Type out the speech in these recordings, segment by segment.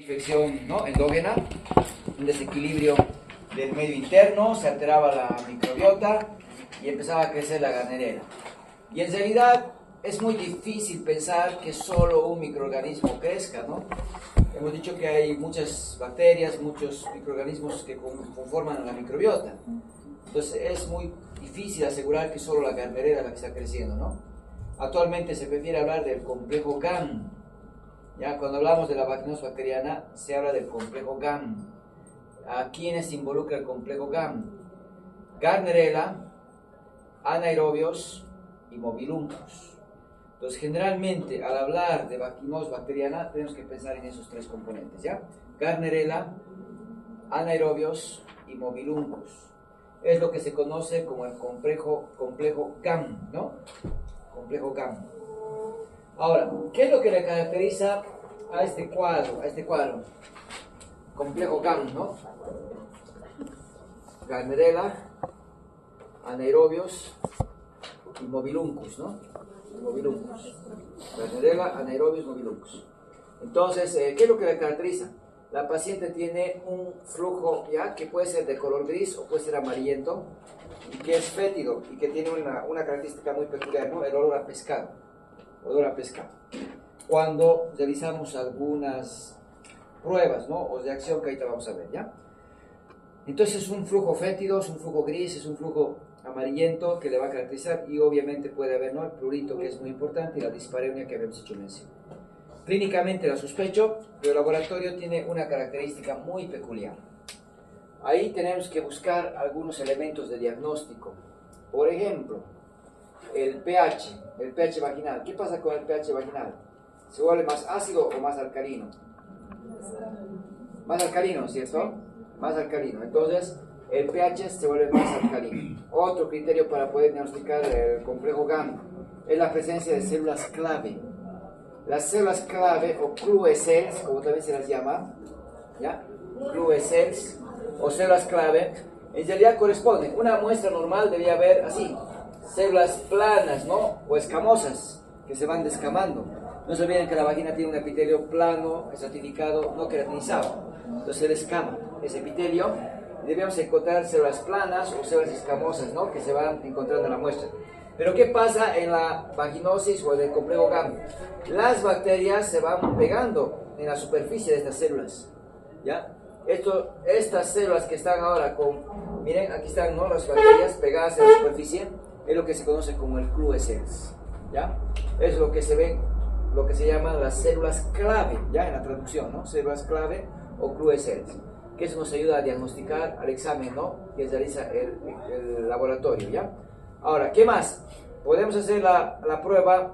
infección, ¿no?, endógena, un desequilibrio del medio interno, se alteraba la microbiota y empezaba a crecer la Gardnerella. Y en realidad es muy difícil pensar que solo un microorganismo crezca, ¿no? Hemos dicho que hay muchas bacterias, muchos microorganismos que conforman la microbiota. Entonces es muy difícil asegurar que solo la Gardnerella es la que está creciendo, ¿no? Actualmente se prefiere hablar del complejo GAM. Ya, cuando hablamos de la vaginosis bacteriana, se habla del complejo GAM. ¿A quiénes se involucra el complejo GAM? Gardnerella, anaerobios y mobiluncos. Entonces, generalmente, al hablar de vaginosis bacteriana, tenemos que pensar en esos tres componentes, ¿ya? Gardnerella, anaerobios y mobiluncos. Es lo que se conoce como el complejo GAM, ¿no? Complejo GAM. Ahora, ¿qué es lo que le caracteriza a este cuadro? Complejo GAM, ¿no? Gardnerella, anaerobios y mobiluncos, ¿no? Mobiluncos. Gardnerella, anaerobios, mobiluncos. Entonces, ¿qué es lo que le caracteriza? La paciente tiene un flujo, ya, que puede ser de color gris o puede ser amarillento, y que es fétido y que tiene una característica muy peculiar, ¿no? El olor a pescado. Olor a pescado. Cuando realizamos algunas pruebas, ¿no?, o de acción que ahorita vamos a ver, ¿ya? Entonces es un flujo fétido, es un flujo gris, es un flujo amarillento que le va a caracterizar, y obviamente puede haber, ¿no?, el prurito, que es muy importante, y la dispareunia que habíamos hecho mención. Clínicamente la sospecho, pero el laboratorio tiene una característica muy peculiar. Ahí tenemos que buscar algunos elementos de diagnóstico. Por ejemplo, el pH vaginal. ¿Qué pasa con el pH vaginal? ¿Se vuelve más ácido o más alcalino? Más alcalino, ¿cierto? Más alcalino. Entonces, el pH se vuelve más alcalino. Otro criterio para poder diagnosticar el complejo GAM es la presencia de células clave. Las células clave, o clue cells, como también se las llama, ¿ya? Clue cells o células clave, en realidad corresponden. Una muestra normal debería haber así, células planas, ¿no?, o escamosas, que se van descamando. No se olviden que la vagina tiene un epitelio plano, estratificado, no queratinizado. Entonces se descama ese epitelio, y debemos encontrar células planas o células escamosas, ¿no?, que se van encontrando en la muestra. Pero ¿qué pasa en la vaginosis o en el complejo GAM? Las bacterias se van pegando en la superficie de estas células, ¿ya? Estas células que están ahora miren, aquí están, ¿no?, las bacterias pegadas en la superficie, es lo que se conoce como el clue cells, ¿ya? Es lo que se ve, lo que se llaman las células clave, ¿ya?, en la traducción, ¿no? Células clave o clue cells, que eso nos ayuda a diagnosticar al examen, ¿no?, que realiza el laboratorio, ¿ya? Ahora, ¿qué más? Podemos hacer la prueba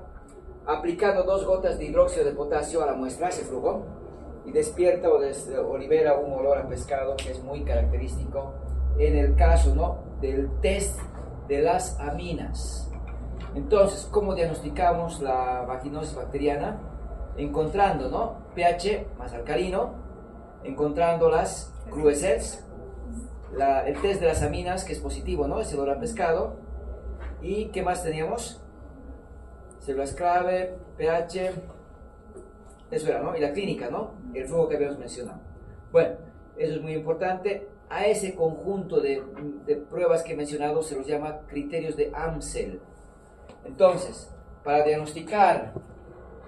aplicando 2 gotas de hidróxido de potasio a la muestra, ese flujo, y despierta o libera un olor a pescado que es muy característico en el caso, ¿no?, del test de las aminas. Entonces, ¿cómo diagnosticamos la vaginosis bacteriana? Encontrando, ¿no?, pH más alcalino, encontrando las clue cells, el test de las aminas, que es positivo, ¿no?, es el olor a pescado. ¿Y qué más teníamos? Células clave, pH, eso era, ¿no? Y la clínica, ¿no?, el flujo que habíamos mencionado. Bueno, eso es muy importante. A ese conjunto de pruebas que he mencionado se los llama criterios de Amsel. Entonces, para diagnosticar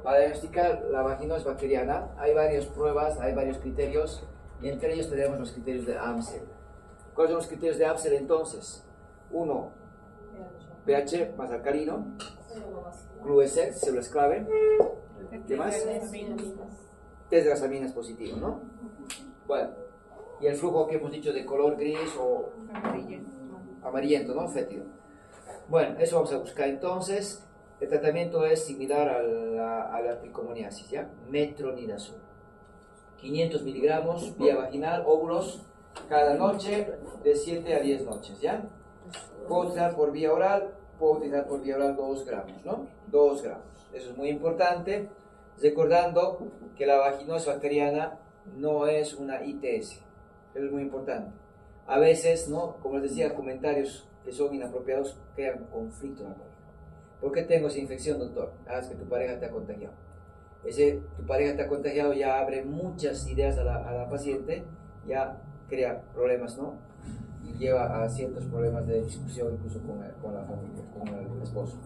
la vaginosis bacteriana, hay varias pruebas, hay varios criterios, y entre ellos tenemos los criterios de Amsel. ¿Cuáles son los criterios de Amsel entonces? 1, pH más alcalino, clue cells, células clave. ¿Qué más? Test de las aminas positivo, ¿no? Bueno, y el flujo que hemos dicho de color gris o amarillento, ¿no?, fétido. Bueno, eso vamos a buscar entonces. El tratamiento es similar a la tricomoniasis, ¿ya? Metronidazol. 500 miligramos vía vaginal, óvulos, cada noche de 7 a 10 noches, ¿ya? Puedo utilizar por vía oral, 2 gramos, ¿no? 2 gramos. Eso es muy importante, recordando que la vaginosis bacteriana no es una ITS. Eso es muy importante. A veces, ¿no?, como les decía, comentarios que son inapropiados crean conflicto en la pareja. ¿Por qué tengo esa infección, doctor? Ah, es que tu pareja te ha contagiado. Tu pareja está contagiado, ya abre muchas ideas a la paciente, ya crea problemas, ¿no? Y lleva a ciertos problemas de discusión incluso con la familia, con el esposo.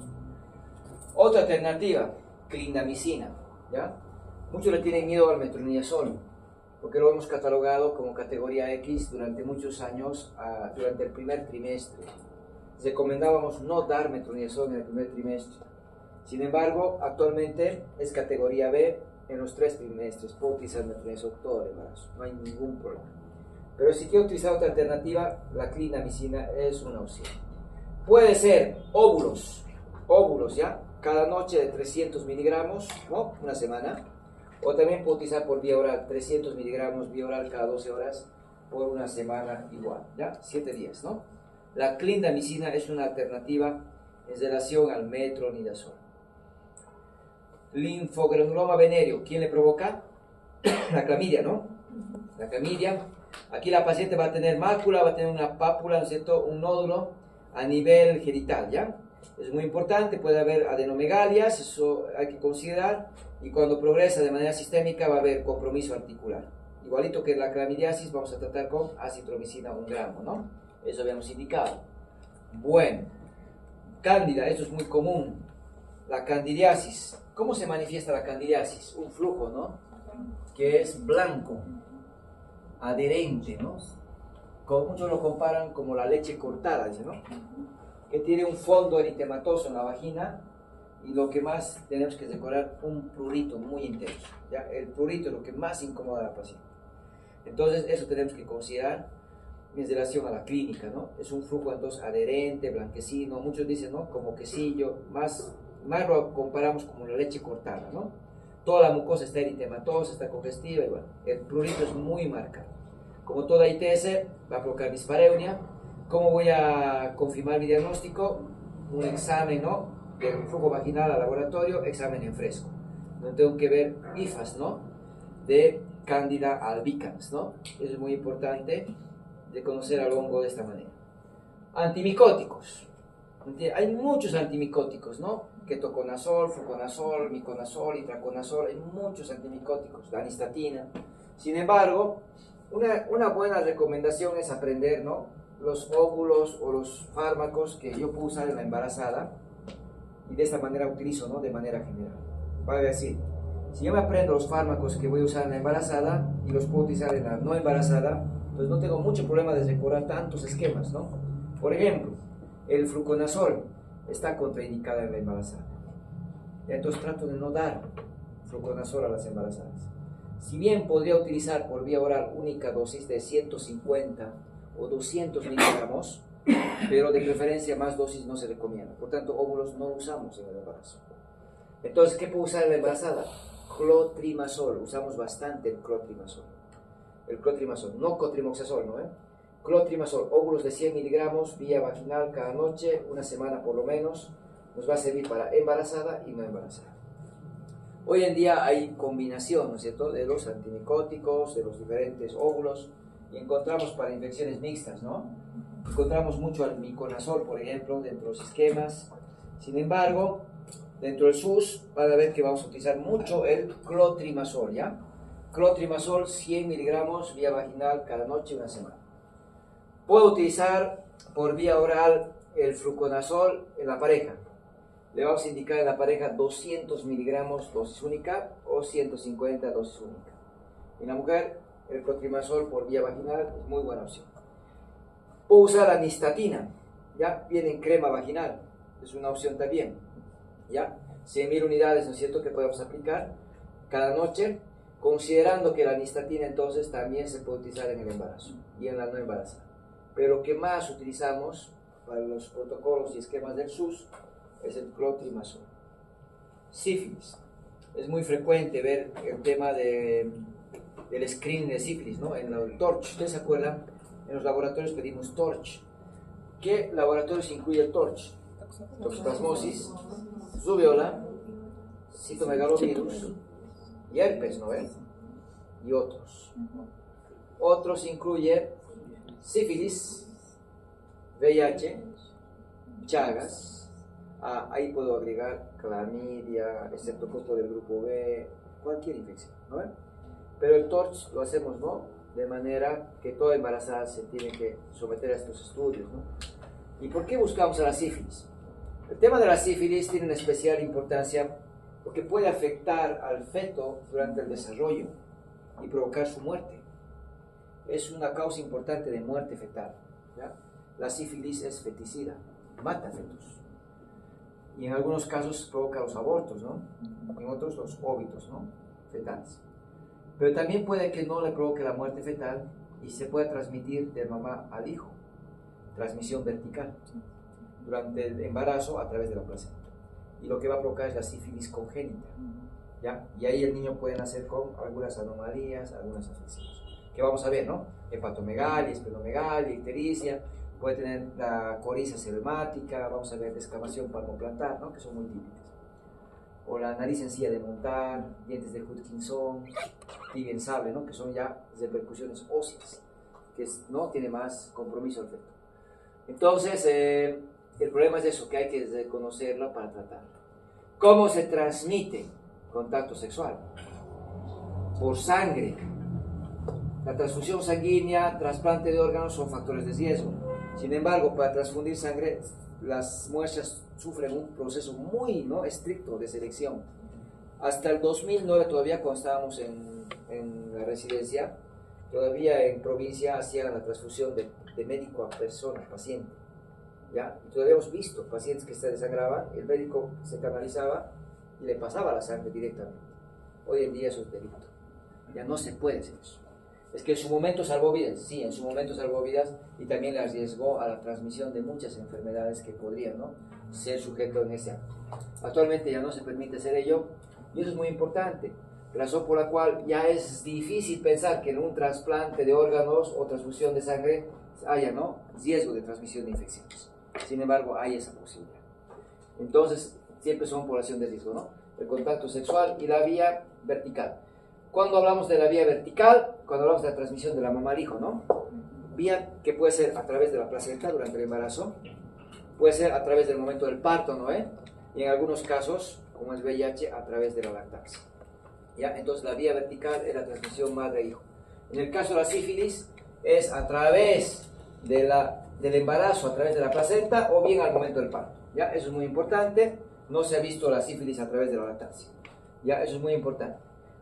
Otra alternativa, clindamicina, ¿ya? Muchos le tienen miedo al metronidazol, porque lo hemos catalogado como categoría X durante muchos años, durante el primer trimestre. Recomendábamos no dar metronidazol en el primer trimestre. Sin embargo, actualmente es categoría B en los 3 trimestres. Puedo utilizar metronidazol todo el embarazo, no hay ningún problema. Pero si quiero utilizar otra alternativa, la clindamicina es una opción. Puede ser óvulos, ¿ya? Cada noche de 300 miligramos, ¿no? Una semana. O también puedo utilizar por vía oral, 300 miligramos vía oral cada 12 horas por una semana igual, ¿ya? 7 días, ¿no? La clindamicina es una alternativa en relación al metronidazol. Linfogranuloma venéreo, ¿quién le provoca? La clamidia, ¿no? La clamidia. Aquí la paciente va a tener mácula, va a tener una pápula, ¿no es cierto? Un nódulo a nivel genital, ¿ya? Es muy importante, puede haber adenomegalias, eso hay que considerar, y cuando progresa de manera sistémica va a haber compromiso articular. Igualito que la clamidiasis, vamos a tratar con acitromicina 1 gramo, ¿no? Eso habíamos indicado. Bueno, cándida, esto es muy común. La candidiasis. ¿Cómo se manifiesta la candidiasis? Un flujo, ¿no? Que es blanco, adherente, ¿no? Como muchos lo comparan como la leche cortada, ¿no? Que tiene un fondo eritematoso en la vagina y lo que más tenemos que decorar un prurito muy intenso, ¿ya? El prurito es lo que más incomoda a la paciente. Entonces eso tenemos que considerar en relación a la clínica, ¿no? Es un flujo entonces adherente, blanquecino, muchos dicen, ¿no? Como quesillo, más lo comparamos como la leche cortada, ¿no? Toda la mucosa está eritematosa, está congestiva y bueno, el prurito es muy marcado. Como toda ITS va a provocar dispareunia. ¿Cómo voy a confirmar mi diagnóstico? Un examen, ¿no? De flujo vaginal al laboratorio, examen en fresco. Donde tengo que ver IFAS, ¿no? De Candida albicans, ¿no? Eso es muy importante de conocer al hongo de esta manera. Antimicóticos. Hay muchos antimicóticos, ¿no? Ketoconazol, fluconazol, miconazol, itraconazol, hay muchos antimicóticos, la anistatina. Sin embargo, una buena recomendación es aprender, ¿no? Los óvulos o los fármacos que yo puedo usar en la embarazada y de esta manera utilizo, ¿no? De manera general. Vale decir, si yo me aprendo los fármacos que voy a usar en la embarazada y los puedo utilizar en la no embarazada, pues no tengo mucho problema de recordar tantos esquemas, ¿no? Por ejemplo, el fluconazol está contraindicado en la embarazada. Entonces trato de no dar fluconazol a las embarazadas. Si bien podría utilizar por vía oral única dosis de 150 o 200 miligramos, pero de preferencia más dosis no se recomienda. Por tanto, óvulos no usamos en el embarazo. Entonces, ¿qué puedo usar en la embarazada? Clotrimazol. Usamos bastante el clotrimazol. El clotrimazol, no cotrimoxazol, ¿no? Clotrimazol, óvulos de 100 miligramos vía vaginal cada noche, una semana por lo menos, nos va a servir para embarazada y no embarazada. Hoy en día hay combinación, ¿no es cierto?, de los antimicóticos, de los diferentes óvulos, y encontramos para infecciones mixtas, ¿no? Encontramos mucho al miconazol, por ejemplo, dentro de los esquemas. Sin embargo, dentro del SUS van a ver que vamos a utilizar mucho el clotrimazol, ¿ya? Clotrimazol 100 miligramos vía vaginal cada noche, una semana. Puedo utilizar por vía oral el fluconazol en la pareja. Le vamos a indicar en la pareja 200 miligramos dosis única o 150 dosis única. En la mujer, el clotrimazol por vía vaginal es muy buena opción. Puedo usar la nistatina, ya viene en crema vaginal, es una opción también. Ya 100.000 unidades, ¿no es cierto?, que podemos aplicar cada noche, considerando que la nistatina entonces también se puede utilizar en el embarazo y en la no embarazada. Pero lo que más utilizamos para los protocolos y esquemas del SUS es el clotrimazol. Sífilis. Es muy frecuente ver el tema del screening de sífilis, ¿no? En el TORCH. ¿Ustedes se acuerdan? En los laboratorios pedimos TORCH. ¿Qué laboratorios incluye el TORCH? Toxoplasmosis, rubiola, citomegalovirus y herpes, ¿no ven? Y otros. Otros incluye sífilis, VIH, Chagas, ahí puedo agregar clamidia, estreptococo del grupo B, cualquier infección, ¿no? Pero el TORCH lo hacemos, ¿no? De manera que toda embarazada se tiene que someter a estos estudios, ¿no? ¿Y por qué buscamos a la sífilis? El tema de la sífilis tiene una especial importancia porque puede afectar al feto durante el desarrollo y provocar su muerte. Es una causa importante de muerte fetal, ¿ya? La sífilis es feticida, mata fetos. Y en algunos casos provoca los abortos, ¿no? En otros los óbitos, ¿no? Fetales. Pero también puede que no le provoque la muerte fetal y se pueda transmitir de mamá al hijo. Transmisión vertical durante el embarazo a través de la placenta. Y lo que va a provocar es la sífilis congénita, ¿ya? Y ahí el niño puede nacer con algunas anomalías, algunas afecciones. Que vamos a ver, ¿no? Hepatomegalia, esplenomegalia, ictericia, puede tener la coriza ceremática, vamos a ver descamación palmoplantar, ¿no? Que son muy típicas. O la nariz sencilla de montar, dientes de Hutchinson, tibia en sable, ¿no? Que son ya repercusiones óseas, que no tiene más compromiso el feto. Entonces, el problema es eso, que hay que reconocerla para tratarla. ¿Cómo se transmite contacto sexual? Por sangre. La transfusión sanguínea, trasplante de órganos son factores de riesgo. Sin embargo, para transfundir sangre, las muestras sufren un proceso muy, ¿no?, estricto de selección. Hasta el 2009, todavía cuando estábamos en la residencia, todavía en provincia hacían la transfusión de médico a persona, paciente, ¿ya? Y todavía hemos visto pacientes que se desangraban, el médico se canalizaba y le pasaba la sangre directamente. Hoy en día eso es delito. Ya no se puede hacer eso. Es que en su momento salvó vidas, sí, en su momento salvó vidas y también le arriesgó a la transmisión de muchas enfermedades que podrían, ¿no?, ser sujeto en ese acto. Actualmente ya no se permite hacer ello y eso es muy importante, razón por la cual ya es difícil pensar que en un trasplante de órganos o transfusión de sangre haya, ¿no?, riesgo de transmisión de infecciones. Sin embargo, hay esa posibilidad. Entonces, siempre son población de riesgo, ¿no? El contacto sexual y la vía vertical. Cuando hablamos de la vía vertical, cuando hablamos de la transmisión de la mamá al hijo, ¿no? Vía que puede ser a través de la placenta durante el embarazo, puede ser a través del momento del parto, ¿no? Y en algunos casos, como es VIH, a través de la lactancia. ¿Ya? Entonces la vía vertical es la transmisión madre-hijo. En el caso de la sífilis, es a través del embarazo, a través de la placenta, o bien al momento del parto. ¿Ya? Eso es muy importante. No se ha visto la sífilis a través de la lactancia. ¿Ya? Eso es muy importante.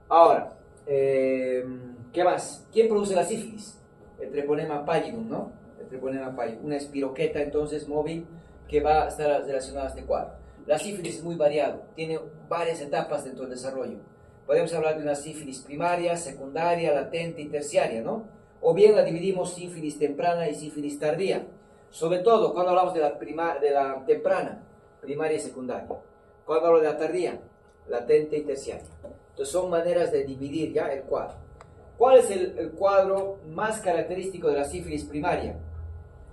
Ahora, ¿qué más? ¿Quién produce la sífilis? El Treponema pallidum, ¿no? El Treponema pallidum. Una espiroqueta, entonces, móvil, que va a estar relacionada a este cuadro. La sífilis es muy variado. Tiene varias etapas dentro del desarrollo. Podemos hablar de una sífilis primaria, secundaria, latente y terciaria, ¿no? O bien la dividimos sífilis temprana y sífilis tardía. Sobre todo cuando hablamos de la temprana, primaria y secundaria. Cuando hablo de la tardía, latente y terciaria. Entonces son maneras de dividir ya el cuadro. ¿Cuál es el cuadro más característico de la sífilis primaria?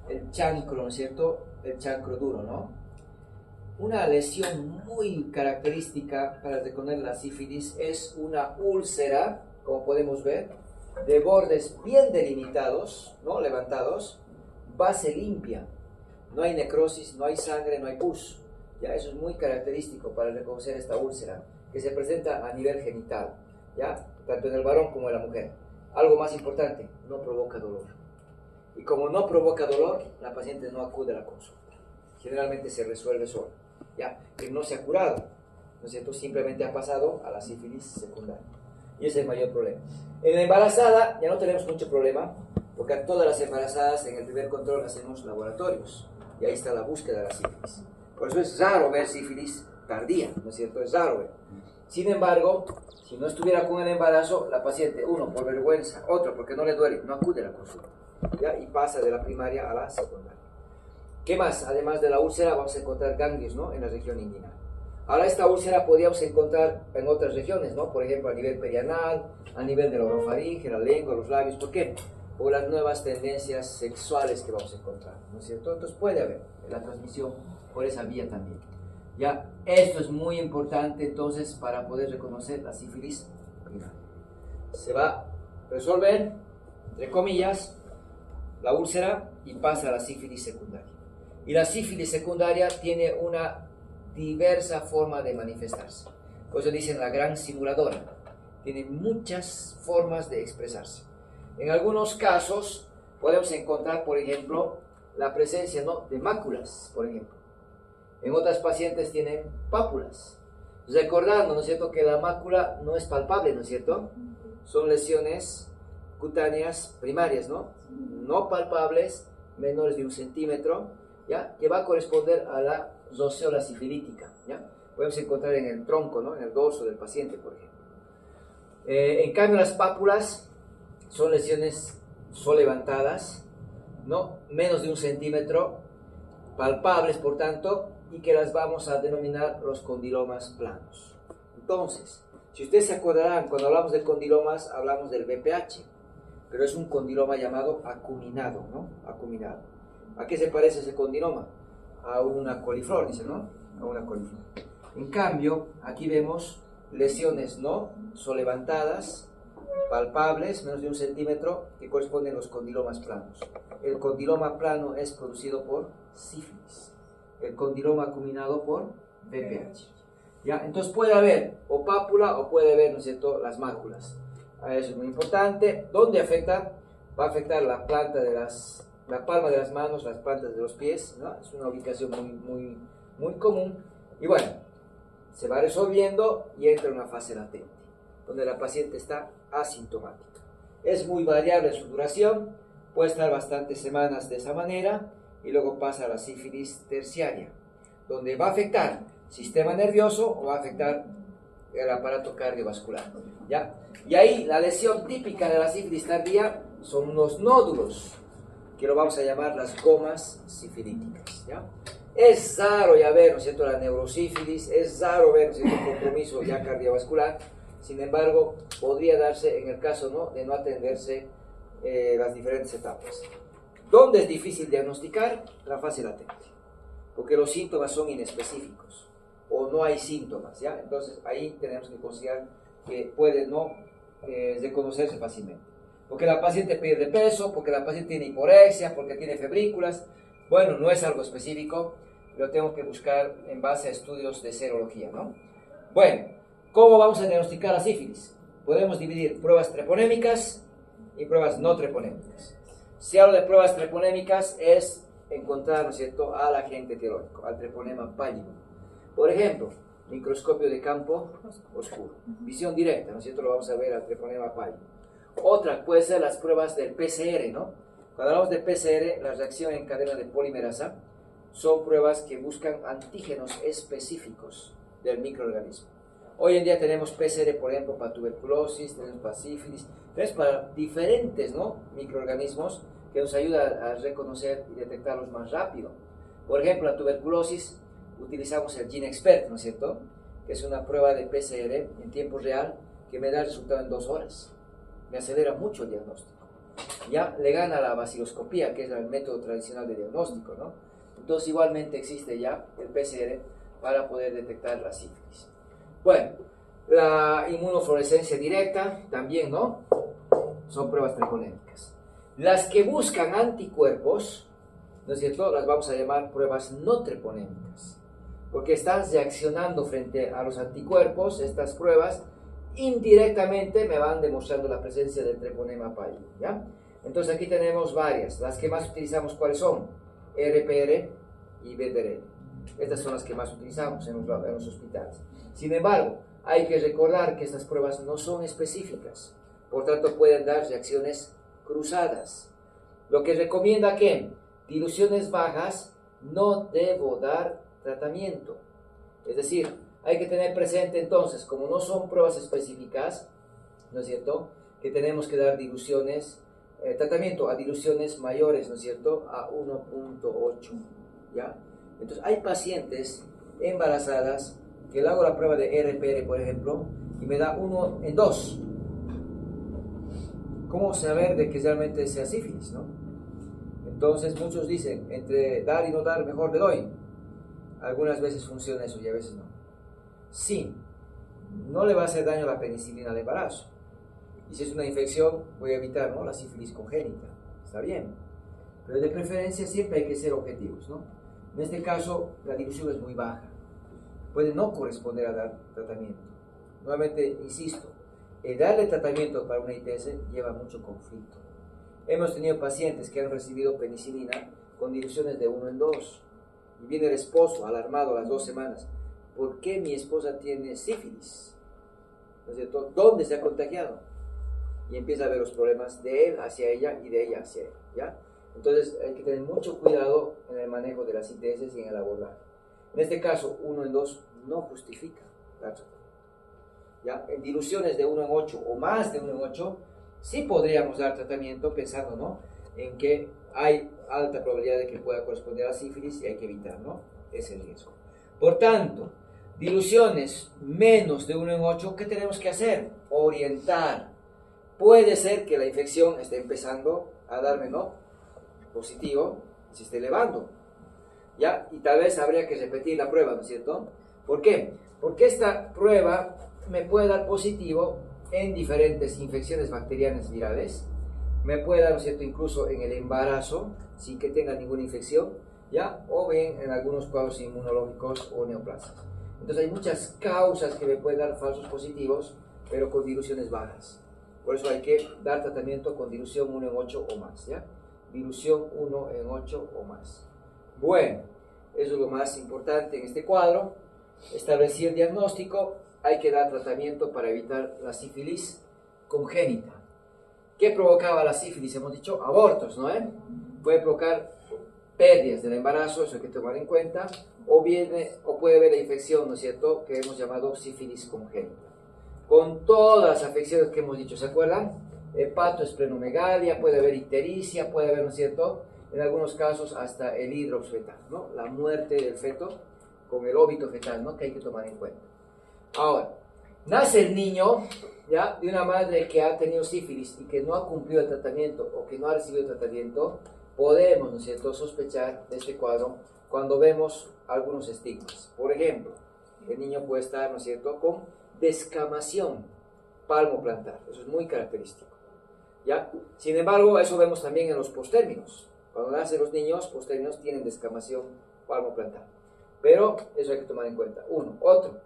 El chancro, ¿no es cierto? El chancro duro, ¿no? Una lesión muy característica para reconocer la sífilis es una úlcera, como podemos ver, de bordes bien delimitados, ¿no?, levantados, base limpia. No hay necrosis, no hay sangre, no hay pus. Ya, eso es muy característico para reconocer esta úlcera, que se presenta a nivel genital, ¿ya?, tanto en el varón como en la mujer. Algo más importante, no provoca dolor. Y como no provoca dolor, la paciente no acude a la consulta. Generalmente se resuelve sola, ¿ya?, que no se ha curado, ¿no es cierto?, simplemente ha pasado a la sífilis secundaria. Y ese es el mayor problema. En la embarazada ya no tenemos mucho problema, porque a todas las embarazadas en el primer control hacemos laboratorios, y ahí está la búsqueda de la sífilis. Por eso es raro ver sífilis tardía, ¿no es cierto?, es raro ver. Sin embargo, si no estuviera con el embarazo, la paciente, uno, por vergüenza, otro, porque no le duele, no acude a la consulta, ¿ya?, y pasa de la primaria a la secundaria. ¿Qué más? Además de la úlcera, vamos a encontrar ganglios, ¿no?, en la región inguinal. Ahora, esta úlcera podríamos encontrar en otras regiones, ¿no?, por ejemplo, a nivel perianal, a nivel de la orofaringe, la lengua, los labios. ¿Por qué? Por las nuevas tendencias sexuales que vamos a encontrar, ¿no es cierto? Entonces puede haber la transmisión por esa vía también. Ya, esto es muy importante entonces para poder reconocer la sífilis primaria. Se va a resolver, entre comillas, la úlcera y pasa a la sífilis secundaria. Y la sífilis secundaria tiene una diversa forma de manifestarse. Por eso dicen la gran simuladora. tiene muchas formas de expresarse. En algunos casos podemos encontrar, por ejemplo, la presencia, ¿no?, de máculas, por ejemplo. En otras pacientes tienen pápulas. Recordando, ¿no es cierto?, que la mácula no es palpable, ¿no es cierto? Son lesiones cutáneas primarias, ¿no? No palpables, menores de 1 centímetro, ¿ya?, que va a corresponder a la roceola sifilítica, ¿ya? Podemos encontrar en el tronco, ¿no?, en el dorso del paciente, por ejemplo. En cambio, las pápulas son lesiones solevantadas, ¿no?, menos de 1 centímetro, palpables, por tanto, y que las vamos a denominar los condilomas planos. Entonces, si ustedes se acordarán, cuando hablamos de condilomas, hablamos del BPH, pero es un condiloma llamado acuminado, ¿no? Acuminado. ¿A qué se parece ese condiloma? A una coliflor, dice, ¿no? A una coliflor. En cambio, aquí vemos lesiones no solevantadas, palpables, menos de 1 centímetro, que corresponden a los condilomas planos. El condiloma plano es producido por sífilis, el condiloma acuminado por BPH. ¿Ya? Entonces puede haber o pápula o puede haber, ¿no es cierto?, las máculas. Eso es muy importante. ¿Dónde afecta? Va a afectar la planta de la palma de las manos, las plantas de los pies, ¿no? Es una ubicación muy común. Y bueno, se va resolviendo y entra en una fase latente, donde la paciente está asintomática. Es muy variable su duración, puede estar bastantes semanas de esa manera y luego pasa a la sífilis terciaria, donde va a afectar sistema nervioso o va a afectar el aparato cardiovascular, ¿ya? Y ahí la lesión típica de la sífilis tardía son unos nódulos, que lo vamos a llamar las gomas sifilíticas, ¿ya? Es raro ya ver, ¿no es cierto?, la neurosífilis, es raro ver, ¿no es cierto?, el compromiso ya cardiovascular. Sin embargo, podría darse en el caso, ¿no?, de no atenderse las diferentes etapas. ¿Dónde es difícil diagnosticar? La fase latente, porque los síntomas son inespecíficos o no hay síntomas, ¿ya? Entonces ahí tenemos que considerar que puede no reconocerse fácilmente, porque la paciente pierde peso, porque la paciente tiene hiporexia, porque tiene febrículas. Bueno, no es algo específico, lo tengo que buscar en base a estudios de serología, ¿no? Bueno, ¿cómo vamos a diagnosticar la sífilis? Podemos dividir pruebas treponémicas y pruebas no treponémicas. Si hablo de pruebas treponémicas es encontrar, ¿no es cierto?, al agente etiológico, al treponema pálido. Por ejemplo, microscopio de campo oscuro, visión directa, ¿no es cierto?, lo vamos a ver al treponema pálido. Otra puede ser las pruebas del PCR, ¿no? Cuando hablamos de PCR, la reacción en cadena de polimerasa son pruebas que buscan antígenos específicos del microorganismo. Hoy en día tenemos PCR, por ejemplo, para tuberculosis, tenemos para sífilis, tenemos para diferentes, ¿no?, microorganismos que nos ayudan a reconocer y detectarlos más rápido. Por ejemplo, la tuberculosis utilizamos el GeneXpert, ¿no es cierto?, que es una prueba de PCR en tiempo real que me da el resultado en 2 horas. Me acelera mucho el diagnóstico. Ya le gana la vaciloscopía, que es el método tradicional de diagnóstico, ¿no? Entonces igualmente existe ya el PCR para poder detectar la sífilis. Bueno, la inmunofluorescencia directa también, ¿no?, son pruebas treponémicas. Las que buscan anticuerpos, ¿no es cierto?, las vamos a llamar pruebas no treponémicas, porque están reaccionando frente a los anticuerpos. Estas pruebas indirectamente me van demostrando la presencia del treponema pálido, ¿ya? Entonces aquí tenemos varias. Las que más utilizamos, ¿cuáles son? RPR y BDR. Estas son las que más utilizamos en los hospitales. Sin embargo, hay que recordar que estas pruebas no son específicas, por tanto pueden dar reacciones cruzadas. Lo que recomienda que diluciones bajas no debo dar tratamiento. Es decir, hay que tener presente entonces, como no son pruebas específicas, ¿no es cierto?, que tenemos que dar diluciones, tratamiento a diluciones mayores, ¿no es cierto?, a 1.8, ¿ya? Entonces hay pacientes embarazadas que le hago la prueba de RPR, por ejemplo, y me da 1 en 2. ¿Cómo saber de que realmente sea sífilis, no? Entonces muchos dicen, entre dar y no dar, mejor le doy. Algunas veces funciona eso y a veces no. Sí, no le va a hacer daño la penicilina al embarazo. Y si es una infección, voy a evitar, ¿no?, la sífilis congénita. Está bien. Pero de preferencia siempre hay que ser objetivos, ¿no? En este caso, la dilución es muy baja. Puede no corresponder a dar tratamiento. Nuevamente, insisto, el darle tratamiento para una ITS lleva mucho conflicto. Hemos tenido pacientes que han recibido penicilina con diluciones de 1 en 2 y viene el esposo alarmado a las 2 semanas. ¿Por qué mi esposa tiene sífilis? ¿No es cierto? ¿Dónde se ha contagiado? Y empieza a ver los problemas de él hacia ella y de ella hacia él, ¿ya? Entonces hay que tener mucho cuidado en el manejo de las ITS y en el abordaje. En este caso, 1 en 2 no justifica la tratamiento. ¿Ya? En diluciones de 1 en 8 o más de 1 en 8, sí podríamos dar tratamiento pensando, ¿no?, en que hay alta probabilidad de que pueda corresponder a sífilis y hay que evitar, ¿no?, ese riesgo. Por tanto, diluciones menos de 1 en 8, ¿qué tenemos que hacer? Orientar. Puede ser que la infección esté empezando a darme, ¿no?, positivo, se esté elevando, ¿ya? Y tal vez habría que repetir la prueba, ¿no es cierto? ¿Por qué? Porque esta prueba me puede dar positivo en diferentes infecciones bacterianas virales, me puede dar, ¿no es cierto?, incluso en el embarazo, sin que tenga ninguna infección, ¿ya? O bien en algunos cuadros inmunológicos o neoplasias. Entonces hay muchas causas que me pueden dar falsos positivos, pero con diluciones bajas. Por eso hay que dar tratamiento con dilución 1 en 8 o más, ¿ya? Dilución 1 en 8 o más. Bueno, eso es lo más importante en este cuadro. Establecer el diagnóstico, hay que dar tratamiento para evitar la sífilis congénita. ¿Qué provocaba la sífilis? Hemos dicho abortos, ¿no? Puede provocar pérdidas del embarazo, eso hay que tomar en cuenta, o puede haber la infección, ¿no es cierto?, que hemos llamado sífilis congénita. Con todas las afecciones que hemos dicho, ¿se acuerdan? Hepatoesplenomegalia, puede haber ictericia, puede haber, ¿no es cierto?, en algunos casos hasta el hidrops fetal, ¿no?, la muerte del feto con el óbito fetal, ¿no?, que hay que tomar en cuenta. Ahora, nace el niño, ¿ya?, de una madre que ha tenido sífilis y que no ha cumplido el tratamiento o que no ha recibido el tratamiento, podemos, ¿no es cierto?, sospechar de este cuadro cuando vemos algunos estigmas. Por ejemplo, el niño puede estar, ¿no es cierto?, con descamación palmoplantar, eso es muy característico, ¿ya? Sin embargo, eso vemos también en los postérminos. Cuando nacen los niños postérminos tienen descamación palmoplantar, pero eso hay que tomar en cuenta. Uno. Otro,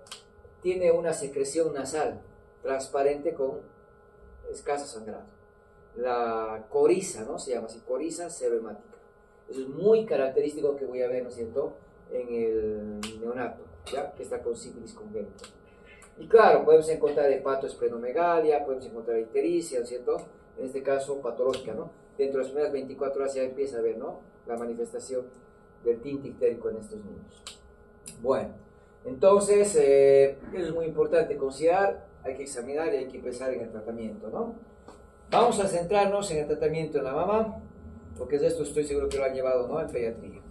tiene una secreción nasal transparente con escaso sangrado. La coriza, ¿no?, se llama así, coriza serohemática. Eso es muy característico que voy a ver, ¿no es cierto?, en el neonato, ¿ya?, que está con sífilis congénita. Y claro, podemos encontrar hepatoesplenomegalia, podemos encontrar ictericia, ¿no es cierto?, en este caso patológica, ¿no? Dentro de las primeras 24 horas ya empieza a ver, ¿no?, la manifestación del tinte ictérico en estos niños. Bueno, entonces, eso es muy importante considerar, hay que examinar y hay que pensar en el tratamiento, ¿no? Vamos a centrarnos en el tratamiento en la mamá, porque de esto estoy seguro que lo han llevado, ¿no?, en pediatría.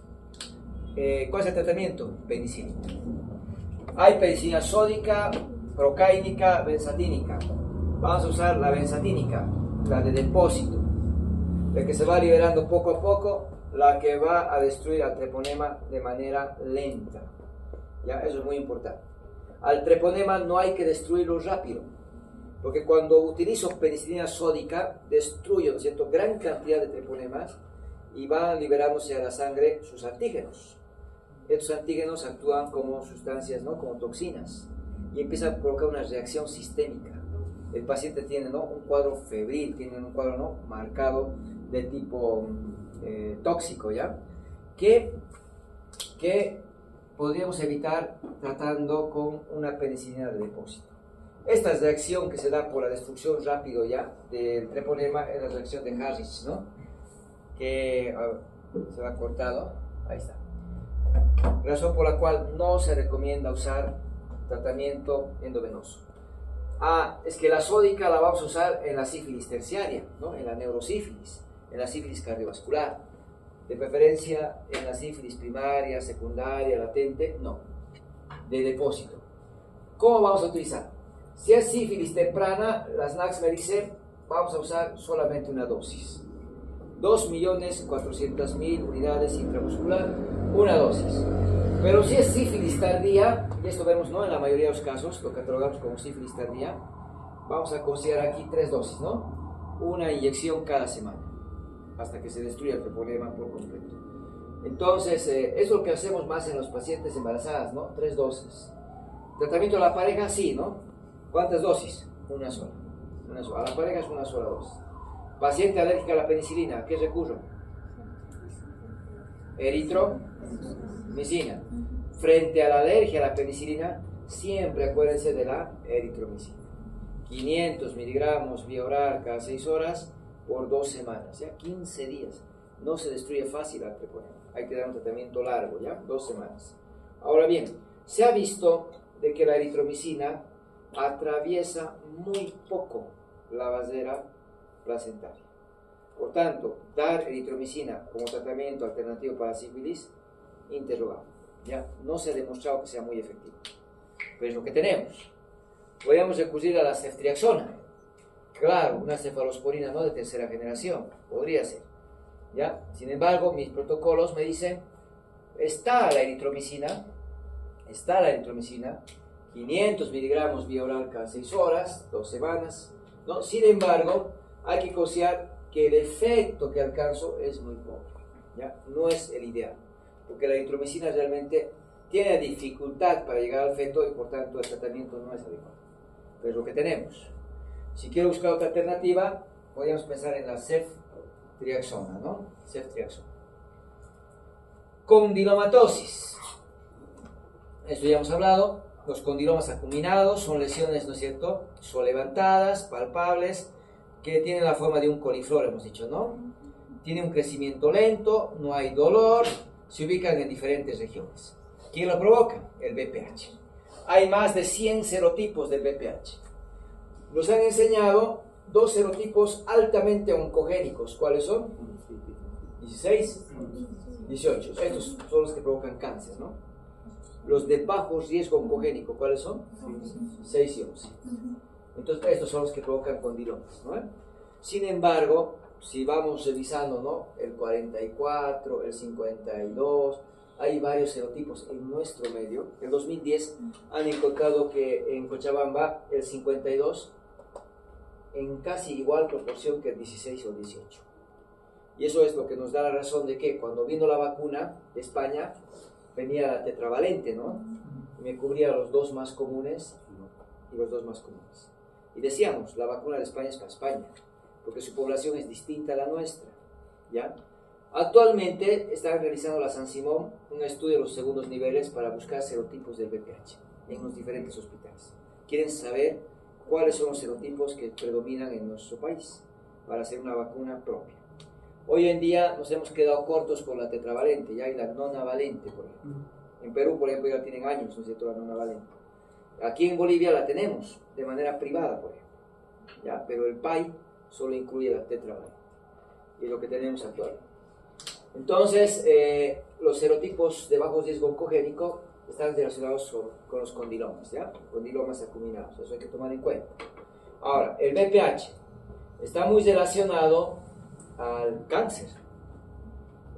¿Cuál es el tratamiento? Penicilina. Hay penicilina sódica, procáinica, benzatínica. Vamos a usar la benzatínica, la de depósito, la que se va liberando poco a poco, la que va a destruir al treponema de manera lenta. ¿Ya? Eso es muy importante. Al treponema no hay que destruirlo rápido, porque cuando utilizo penicilina sódica, destruyo, ¿no es cierto?, gran cantidad de treponemas y van liberándose a la sangre sus antígenos. Estos antígenos actúan como sustancias, ¿no?, como toxinas, y empiezan a provocar una reacción sistémica. El paciente tiene, ¿no?, un cuadro febril, tiene un cuadro, ¿no?, marcado de tipo tóxico, ¿ya?, que podríamos evitar tratando con una penicilina de depósito. Esta reacción que se da por la destrucción rápido ya del treponema es la reacción de Harris, ¿no?, que se va cortado, ahí está. Razón por la cual no se recomienda usar tratamiento endovenoso. Es que la sódica la vamos a usar en la sífilis terciaria, ¿no?, en la neurosífilis, en la sífilis cardiovascular. De preferencia en la sífilis primaria, secundaria, latente, no, de depósito. ¿Cómo vamos a utilizar? Si es sífilis temprana, las Naxmelixer, vamos a usar solamente una dosis. 2.400.000 unidades intramuscular, una dosis. Pero si es sífilis tardía, y esto vemos, ¿no?, en la mayoría de los casos, lo catalogamos como sífilis tardía, vamos a considerar aquí 3 dosis, ¿no? Una inyección cada semana, hasta que se destruya el treponema por completo. Entonces, eso es lo que hacemos más en los pacientes embarazadas, ¿no? 3 dosis. ¿Tratamiento de la pareja? Sí, ¿no? ¿Cuántas dosis? Una sola. Una sola. A la pareja es una sola dosis. Paciente alérgica a la penicilina, ¿a qué recurro? Eritromicina. Frente a la alergia a la penicilina, siempre acuérdense de la eritromicina. 500 miligramos vía oral cada 6 horas por 2 semanas, ya 15 días. No se destruye fácil al preponer. Hay que dar un tratamiento largo, ya 2 semanas. Ahora bien, se ha visto de que la eritromicina atraviesa muy poco la vasera placentaria. Por tanto, dar eritromicina como tratamiento alternativo para sífilis, interrogable. Ya no se ha demostrado que sea muy efectivo. Pero es lo que tenemos. Podríamos recurrir a la ceftriaxona. Claro, una cefalosporina no de tercera generación, podría ser. ¿Ya? Sin embargo, mis protocolos me dicen, está la eritromicina, 500 miligramos vía oral cada 6 horas, 2 semanas, ¿no? Sin embargo, hay que considerar que el efecto que alcanzo es muy poco, ¿ya? No es el ideal, porque la eritromicina realmente tiene dificultad para llegar al feto y por tanto el tratamiento no es adecuado. Pero es lo que tenemos. Si quiero buscar otra alternativa, podríamos pensar en la ceftriaxona, ¿no? Ceftriaxona. Condilomatosis. Esto ya hemos hablado. Los condilomas acuminados son lesiones, ¿no es cierto?, solevantadas, palpables, que tienen la forma de un coliflor, hemos dicho, ¿no? Tiene un crecimiento lento, no hay dolor, se ubican en diferentes regiones. ¿Quién lo provoca? El BPH. Hay más de 100 serotipos del BPH. Nos han enseñado 2 serotipos altamente oncogénicos. ¿Cuáles son? 16, 18. Estos son los que provocan cáncer, ¿no? Los de bajo riesgo oncogénico, ¿cuáles son? 6 y 11. Entonces, estos son los que provocan condilomas, ¿no? Sin embargo, si vamos revisando, ¿no?, el 44, el 52, hay varios serotipos en nuestro medio. En 2010 han encontrado que en Cochabamba el 52 en casi igual proporción que el 16 o 18. Y eso es lo que nos da la razón de que cuando vino la vacuna de España, venía la tetravalente, ¿no? Y me cubría los 2 más comunes y los 2 más comunes. Y decíamos, la vacuna de España es para España, porque su población es distinta a la nuestra, ¿ya? Actualmente están realizando la San Simón un estudio de los segundos niveles para buscar serotipos del BPH en los diferentes hospitales. Quieren saber cuáles son los serotipos que predominan en nuestro país para hacer una vacuna propia. Hoy en día nos hemos quedado cortos con la tetravalente, ya hay la nonavalente, por ejemplo. En Perú, por ejemplo, ya tienen años, ¿no es cierto?, la nonavalente. Aquí en Bolivia la tenemos de manera privada, por ejemplo, ¿ya? Pero el PAI solo incluye la tetravalente y es lo que tenemos actualmente. Entonces, los serotipos de bajo riesgo oncogénico están relacionados con los condilomas, ¿ya? Condilomas acuminados, eso hay que tomar en cuenta. Ahora, el BPH está muy relacionado al cáncer.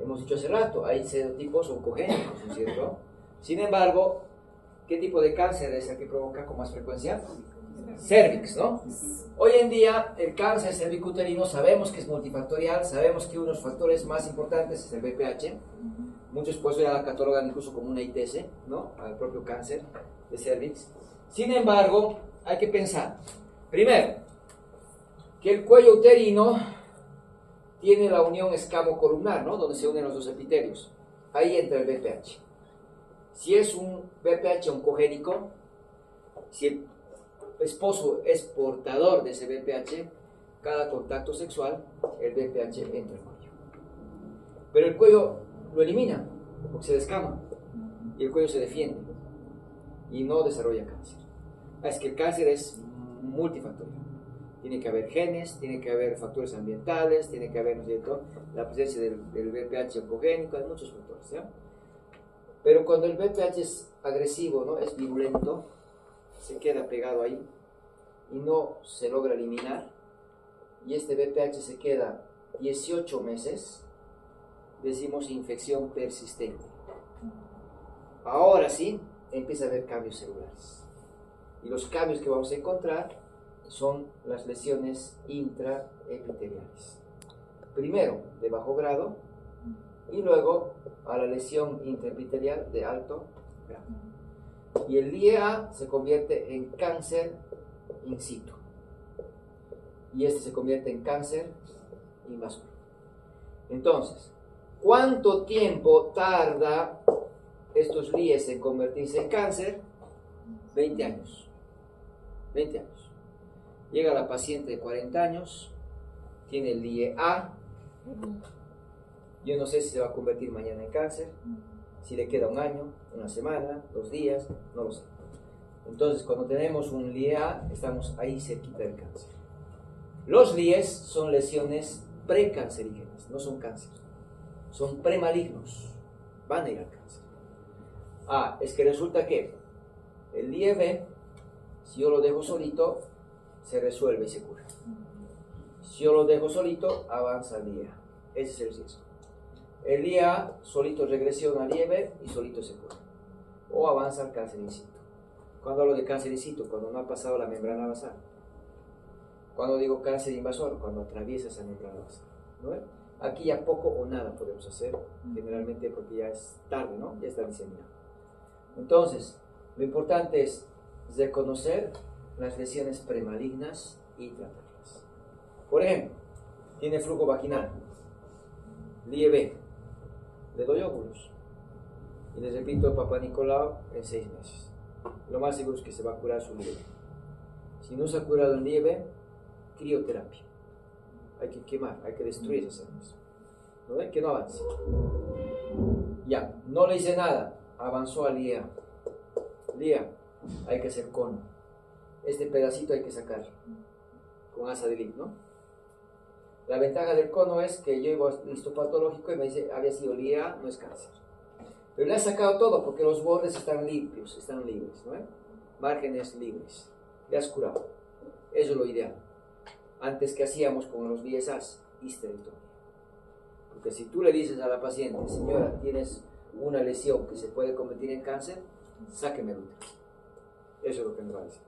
Hemos dicho hace rato, hay serotipos oncogénicos, ¿no es cierto? Sin embargo, ¿qué tipo de cáncer es el que provoca con más frecuencia? Cervix, ¿no? Hoy en día el cáncer cervicuterino sabemos que es multifactorial, sabemos que uno de los factores más importantes es el BPH. Muchos por eso ya la catalogan incluso como una ITS, ¿no?, al propio cáncer de cervix. Sin embargo, hay que pensar, primero, que el cuello uterino tiene la unión escamocolumnar, ¿no?, donde se unen los 2 epitelios. Ahí entra el BPH. Si es un BPH oncogénico, si el esposo es portador de ese BPH, cada contacto sexual, el BPH entra al cuello. Pero el cuello lo elimina, porque se descama, y el cuello se defiende, y no desarrolla cáncer. Es que el cáncer es multifactorial. Tiene que haber genes, tiene que haber factores ambientales, tiene que haber, ¿no es cierto?, la presencia del BPH oncogénico, hay muchos factores, ¿ya? Pero cuando el BPH es agresivo, ¿no?, es virulento, se queda pegado ahí y no se logra eliminar, y este BPH se queda 18 meses, decimos infección persistente. Ahora sí, empieza a haber cambios celulares. Y los cambios que vamos a encontrar son las lesiones intraepiteliales. Primero de bajo grado y luego a la lesión intraepitelial de alto grado. Y el IEA se convierte en cáncer in situ. y este se convierte en cáncer invasor. Entonces, ¿cuánto tiempo tarda estos LIEs en convertirse en cáncer? 20 años. 20 años. Llega la paciente de 40 años, tiene el LIE A. Yo no sé si se va a convertir mañana en cáncer, si le queda un año, una semana, 2 días, no lo sé. Entonces, cuando tenemos un LIE A, estamos ahí cerquita del cáncer. Los LIEs son lesiones precancerígenas, no son cáncer. Son premalignos, van a ir al cáncer. Es que resulta que el LIE B, si yo lo dejo solito, se resuelve y se cura. Si yo lo dejo solito, avanza el LIE A. Ese es el riesgo. El LIE A solito regresiona al LIE B y solito se cura. O avanza al cáncer in situ. Cuando hablo de cáncer in situ, cuando no ha pasado la membrana basal. Cuando digo cáncer invasor, cuando atraviesa esa membrana basal. ¿No ven? Aquí ya poco o nada podemos hacer, generalmente porque ya es tarde, ¿no? Ya está diseminado. Entonces, lo importante es reconocer las lesiones premalignas y tratarlas. Por ejemplo, tiene flujo vaginal, LIE B, le doy óvulos y le repito Papá Nicolau en 6 meses. Lo más seguro es que se va a curar su LIE B. Si no se ha curado el LIE B, crioterapia. Hay que quemar, hay que destruir esas células. ¿No ven? Que no avance. Ya, no le hice nada, avanzó al LIE A. LIE A, hay que hacer cono. Este pedacito hay que sacar con asa de Lipp, ¿no? La ventaja del cono es que yo iba al histopatológico y me dice, había sido LIE A, no es cáncer. Pero le ha sacado todo porque los bordes están limpios, están libres, ¿no? Márgenes libres. Le has curado. Eso es lo ideal. Antes que hacíamos con los LIEs A, histerectomía. Porque si tú le dices a la paciente, señora, tienes una lesión que se puede convertir en cáncer, sáqueme el útero. Eso es lo que me va a decir.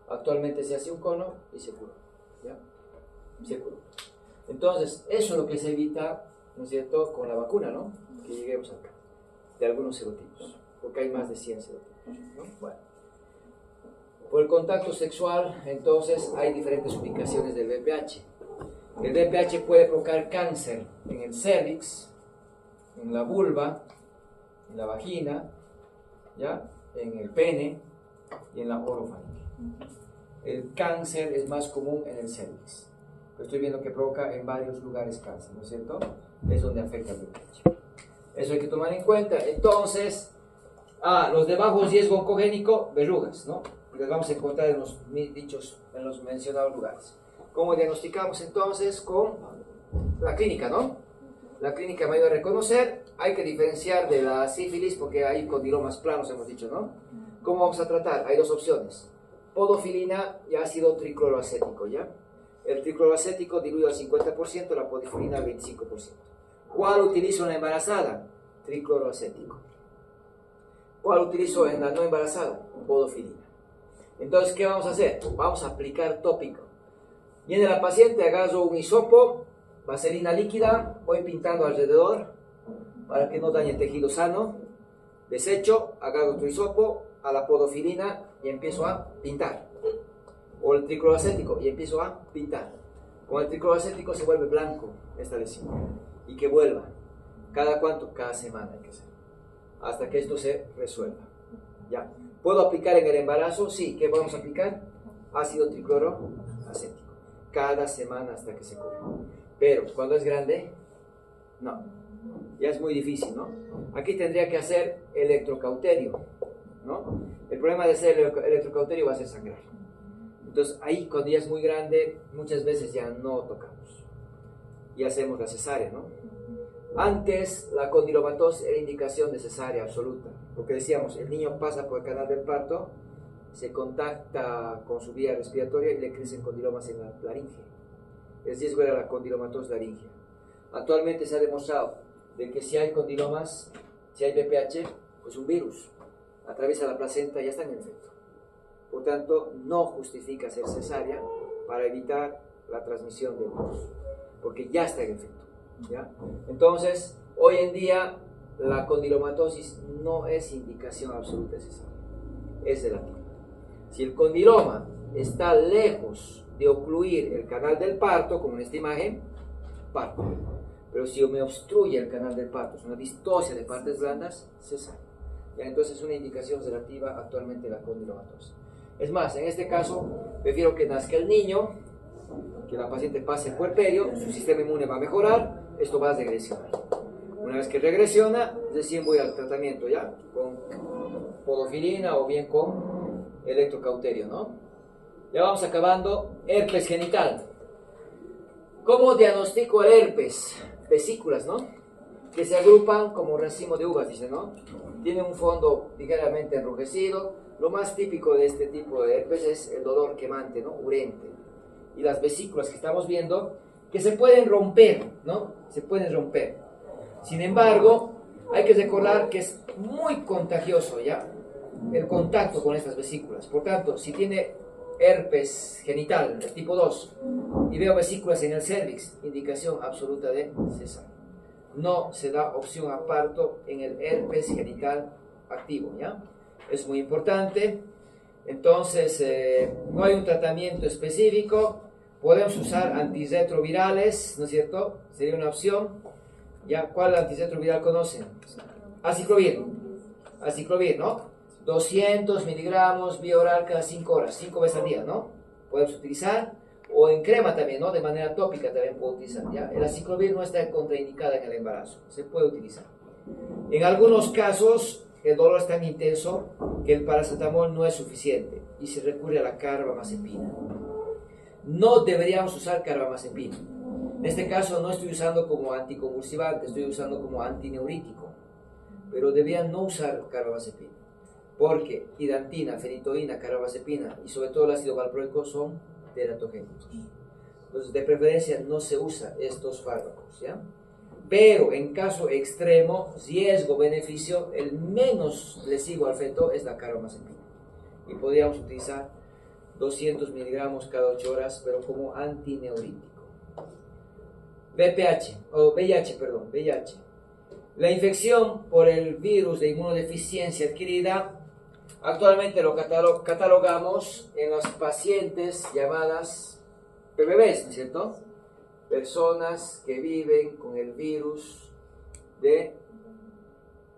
Actualmente se hace un cono y se cura. ¿Ya? Se cura. Entonces, eso es lo que se evita, ¿no es cierto?, con la vacuna, ¿no? Que lleguemos acá, de algunos serotipos, porque hay más de 100 serotipos, ¿no? Bueno. Por el contacto sexual, entonces, hay diferentes ubicaciones del VPH. El VPH puede provocar cáncer en el cervix, en la vulva, en la vagina, ¿ya?, en el pene y en la orofaringe. El cáncer es más común en el cervix. Estoy viendo que provoca en varios lugares cáncer, ¿no es cierto? Es donde afecta el VPH. Eso hay que tomar en cuenta. Entonces, los de bajo riesgo oncogénico, verrugas, ¿no? Las vamos a encontrar en los dichos, en los mencionados lugares. ¿Cómo diagnosticamos entonces? Con la clínica, ¿no? La clínica me ayuda a reconocer. Hay que diferenciar de la sífilis porque hay condilomas planos, hemos dicho, ¿no? ¿Cómo vamos a tratar? Hay 2 opciones. Podofilina y ácido tricloroacético, ¿ya? El tricloroacético diluido al 50%, la podofilina al 25%. ¿Cuál utilizo en la embarazada? Tricloroacético. ¿Cuál utilizo en la no embarazada? Podofilina. Entonces, ¿qué vamos a hacer? Vamos a aplicar tópico. Viene la paciente, agarro un hisopo, vaselina líquida, voy pintando alrededor para que no dañe el tejido sano. Desecho, agarro otro hisopo, a la podofilina y empiezo a pintar. O el tricloroacético y empiezo a pintar. Con el tricloroacético se vuelve blanco esta lesión. Y que vuelva. ¿Cada cuánto? Cada semana hay que hacer. Hasta que esto se resuelva. ¿Ya? ¿Puedo aplicar en el embarazo? Sí. ¿Qué vamos a aplicar? Ácido tricloroacético. Cada semana hasta que se cure. Pero cuando es grande, no. Ya es muy difícil, ¿no? Aquí tendría que hacer electrocauterio, ¿no? El problema de hacer electrocauterio va a ser sangrar. Entonces ahí cuando ya es muy grande, muchas veces ya no tocamos. Y hacemos la cesárea, ¿no? Antes la condilomatosis era indicación de cesárea absoluta. Porque decíamos, el niño pasa por el canal del parto, se contacta con su vía respiratoria y le crecen condilomas en la laringe. El riesgo era la condilomatosis laringea. Actualmente se ha demostrado de que si hay condilomas, si hay VPH, pues un virus atraviesa la placenta y ya está en efecto. Por tanto, no justifica hacer cesárea para evitar la transmisión del virus, porque ya está en efecto, ¿ya? Entonces, hoy en día, la condilomatosis no es indicación absoluta de cesárea, es relativa. Si el condiloma está lejos de ocluir el canal del parto, como en esta imagen, parto. Pero si me obstruye el canal del parto, es una distocia de partes blandas, cesárea. Ya, entonces es una indicación relativa actualmente a la condilomatosis. Es más, en este caso, prefiero que nazca el niño, que la paciente pase el puerperio, su sistema inmune va a mejorar, esto va a regresionar. Una vez que regresiona, recién voy al tratamiento ya, con podofilina o bien con electrocauterio, ¿no? Ya vamos acabando. Herpes genital. ¿Cómo diagnostico el herpes? Vesículas, ¿no? Que se agrupan como racimo de uvas, dice, ¿no? Tiene un fondo ligeramente enrojecido. Lo más típico de este tipo de herpes es el dolor quemante, ¿no? Urente. Y las vesículas que estamos viendo, que se pueden romper, ¿no? Se pueden romper. Sin embargo, hay que recordar que es muy contagioso, ¿ya? El contacto con estas vesículas. Por tanto, si tiene herpes genital, el tipo 2, y veo vesículas en el cervix, indicación absoluta de cesárea. No se da opción a parto en el herpes genital activo, ¿ya? Es muy importante. Entonces, no hay un tratamiento específico. Podemos usar antirretrovirales, ¿no es cierto? Sería una opción. ¿Ya? ¿Cuál antirretroviral conocen? Aciclovir. Aciclovir, ¿no? 200 miligramos vía oral cada 5 horas, 5 veces al día, ¿no? Podemos utilizar. O en crema también, ¿no? De manera tópica también puedo utilizar, ¿ya? El aciclovir no está contraindicada en el embarazo. Se puede utilizar. En algunos casos, el dolor es tan intenso que el paracetamol no es suficiente y se recurre a la carbamazepina. No deberíamos usar carbamazepina. En este caso no estoy usando como anticonvulsivante, estoy usando como antineurítico. Pero deberían no usar carbamazepina. Porque hidantina, fenitoína, carbamazepina y sobre todo el ácido valproico son teratogénicos. Entonces, de preferencia no se usa estos fármacos, ¿ya? Pero en caso extremo, riesgo-beneficio, el menos lesivo al feto es la carbamazepina. Y podríamos utilizar 200 miligramos cada 8 horas, pero como antineurítico. VIH. La infección por el virus de inmunodeficiencia adquirida, actualmente lo catalogamos en las pacientes llamadas PBBs, ¿no es cierto? Personas que viven con el virus de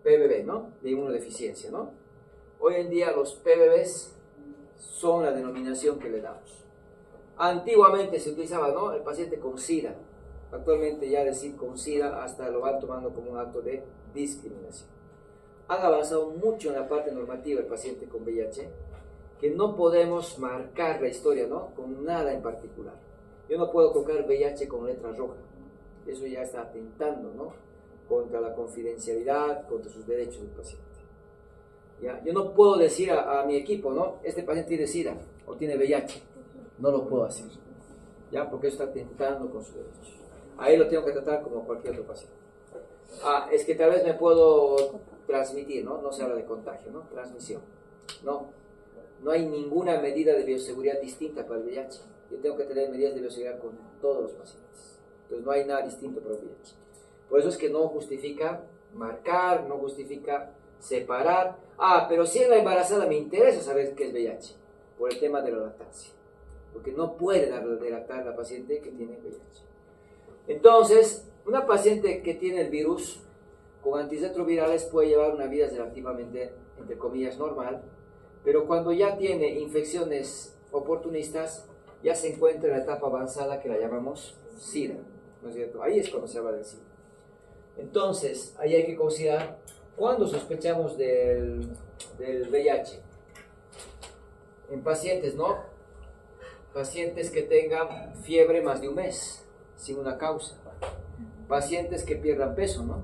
PBB, ¿no? De inmunodeficiencia, ¿no? Hoy en día los PBBs son la denominación que le damos. Antiguamente se utilizaba, ¿no? El paciente con SIDA. Actualmente ya decir con SIDA hasta lo van tomando como un acto de discriminación. Han avanzado mucho en la parte normativa del paciente con VIH, que no podemos marcar la historia, ¿no? Con nada en particular. Yo no puedo colocar VIH con letra roja. Eso ya está atentando, ¿no? Contra la confidencialidad, contra sus derechos del paciente. ¿Ya? Yo no puedo decir a mi equipo, ¿no? Este paciente tiene SIDA o tiene VIH. No lo puedo hacer, ¿ya? Porque eso está atentando con sus derechos. Ahí lo tengo que tratar como cualquier otro paciente. Es que tal vez me puedo transmitir, ¿no? No se habla de contagio, ¿no? Transmisión. No hay ninguna medida de bioseguridad distinta para el VIH. Yo tengo que tener medidas de bioseguridad con todos los pacientes. Entonces no hay nada distinto para el VIH. Por eso es que no justifica marcar, no justifica separar. Pero si en la embarazada me interesa saber qué es VIH, por el tema de la lactancia. Porque no puede dar de lactar a la paciente que tiene VIH. Entonces, una paciente que tiene el virus con antirretrovirales puede llevar una vida relativamente, entre comillas, normal, pero cuando ya tiene infecciones oportunistas, ya se encuentra en la etapa avanzada que la llamamos SIDA, ¿no es cierto? Ahí es cuando se habla del SIDA. Entonces, ahí hay que considerar cuándo sospechamos del VIH. En pacientes, ¿no? Pacientes que tengan fiebre más de un mes, sin una causa. Pacientes que pierdan peso, ¿no?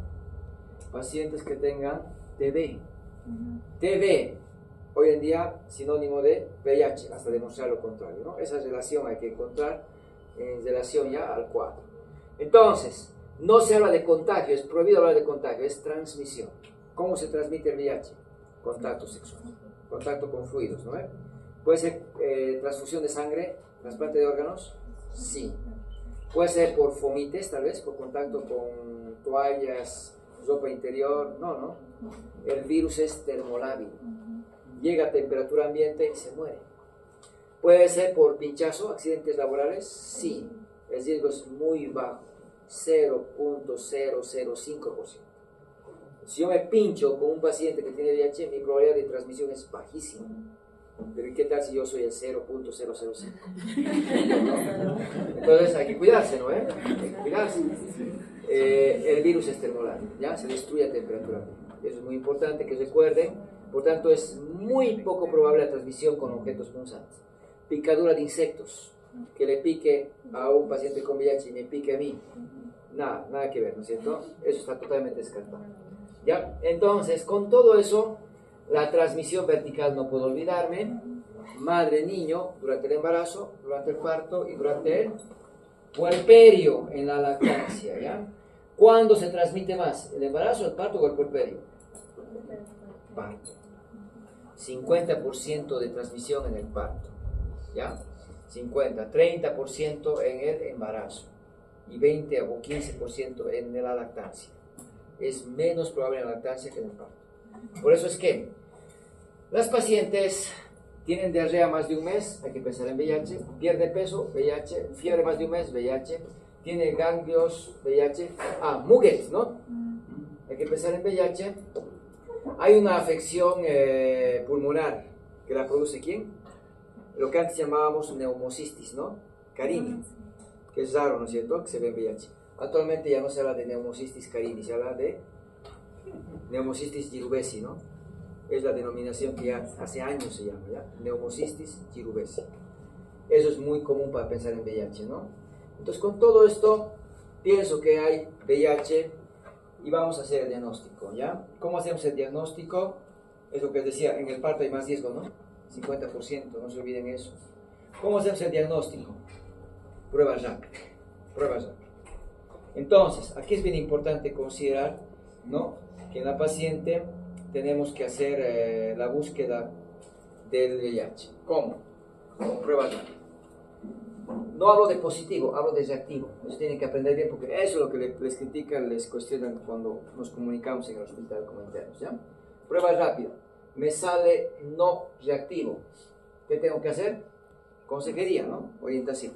Pacientes que tengan TB. TB, hoy en día, sinónimo de VIH, hasta demostrar lo contrario, ¿no? Esa relación hay que encontrar en relación ya al cuadro. Entonces, no se habla de contagio, es prohibido hablar de contagio, es transmisión. ¿Cómo se transmite el VIH? Contacto sexual, contacto con fluidos, ¿no? ¿Puede ser transfusión de sangre, trasplante de órganos? Sí. Puede ser por fomites, tal vez, por contacto con toallas, ropa interior. No. El virus es termolábil. Llega a temperatura ambiente y se muere. ¿Puede ser por pinchazo, accidentes laborales? Sí, el riesgo es muy bajo, 0.005%. Si yo me pincho con un paciente que tiene VIH, mi probabilidad de transmisión es bajísima. Pero ¿qué tal si yo soy el 0.005? Entonces hay que cuidarse, ¿no? Hay que cuidarse. El virus es termolar, ¿ya? Se destruye a temperatura. Eso es muy importante que recuerden. Por tanto, es muy poco probable la transmisión con objetos punzantes. Picadura de insectos, que le pique a un paciente con VIH y me pique a mí. Nada que ver, ¿no es cierto? Eso está totalmente descartado. ¿Ya? Entonces, con todo eso, la transmisión vertical no puedo olvidarme. Madre-niño, durante el embarazo, durante el parto y durante el puerperio en la lactancia, ¿ya? ¿Cuándo se transmite más? ¿El embarazo, el parto o el puerperio? Parto. 50% de transmisión en el parto, ¿ya? 30% en el embarazo y 20 o 15% en la lactancia. Es menos probable en la lactancia que en el parto. Por eso es que las pacientes tienen diarrea más de un mes, hay que pensar en VIH, pierde peso, VIH, fiebre más de un mes, VIH, tiene ganglios, VIH, muggets, ¿no? Hay que pensar en VIH. Hay una afección pulmonar que la produce ¿quién? Lo que antes llamábamos neumocistis, ¿no? Carini, que es raro, ¿no es cierto?, que se ve en VIH. Actualmente ya no se habla de neumocistis carini, se habla de neumocistis girovesi, ¿no? Es la denominación que ya hace años se llama, ¿ya? Neumocistis girovesi. Eso es muy común para pensar en VIH, ¿no? Entonces, con todo esto, pienso que hay VIH y vamos a hacer el diagnóstico, ¿ya? ¿Cómo hacemos el diagnóstico? Es lo que les decía, en el parto hay más riesgo, ¿no? 50%, no se olviden eso. ¿Cómo hacemos el diagnóstico? Pruebas rápidas, pruebas rápidas. Entonces, aquí es bien importante considerar, ¿no?, que en la paciente tenemos que hacer la búsqueda del VIH. ¿Cómo? Con pruebas rápidas. No hablo de positivo, hablo de reactivo. Eso tienen que aprender bien porque eso es lo que les critican, les cuestionan cuando nos comunicamos en el hospital como internos, ¿ya? Pruebas rápidas. Me sale no reactivo. ¿Qué tengo que hacer? Consejería, ¿no? Orientación.